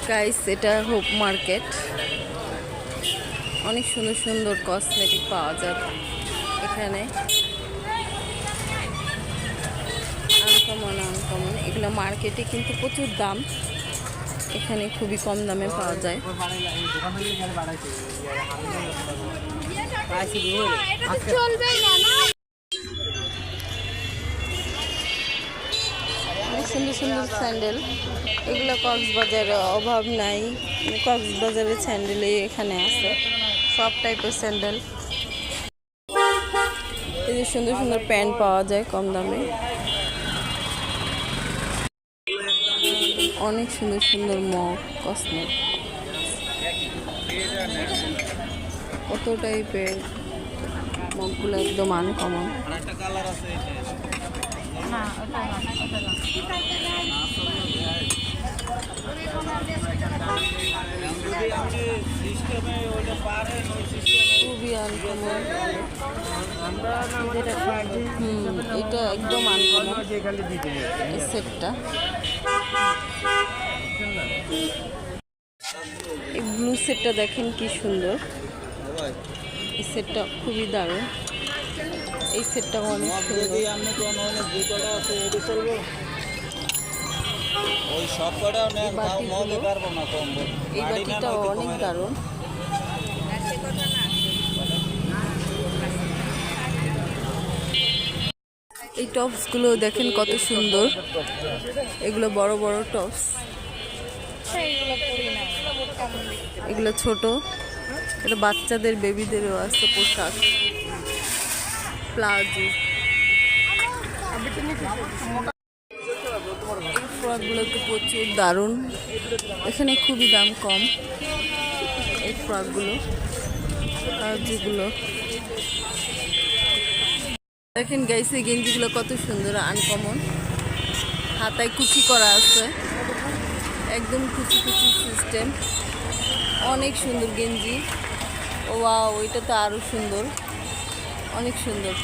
Guys, এটা hope market. অনেক সুন্দর সুন্দর কসমেটিক পাওয়া যায় এখানে। আনকমন আনকমন এগুলো মার্কেটে কিন্তু প্রচুর দাম, এখানে খুবই কম দামে পাওয়া যায়। অনেক সুন্দর সুন্দর স্যান্ডেল, এগুলো কক্সবাজারে অভাব নাই। কক্সবাজারের স্যান্ডেলই এখানে আছে, সব টাইপের স্যান্ডেল। এই যে সুন্দর সুন্দর প্যান্ট পাওয়া যায় কম দামে। অনেক সুন্দর সুন্দর মগ, কসমেট, কত টাইপের মগগুলো একদম আনকমন। খুবই আনকমন, এটা একদম আনকমন এই সেটটা। এই ব্লু সেটটা দেখেন কি সুন্দর, এই সেটটা খুবই দারুণ। এই সেটটা অনেক সুন্দর। এই বাটিটা অনেক দারুণ। এই টপসগুলো দেখেন কত সুন্দর, এগুলো বড় বড় টপস, এগুলো ছোট, এটা বাচ্চাদের বেবিদেরও আছে পোশাক, প্লাজো। এই ফ্রকগুলো তো প্রচুর দারুণ, এখানে খুবই দাম কম। এই ফ্রকগুলো, প্লাজোগুলো দেখেন গাইস, এই গেঞ্জিগুলো কত সুন্দর আনকমন, হাতায় কুচি করা আছে, একদম কুচি কুচি সিস্টেম, অনেক সুন্দর গেঞ্জি। ওয়াও, এটা তো আরো সুন্দর, অনেক সুন্দর।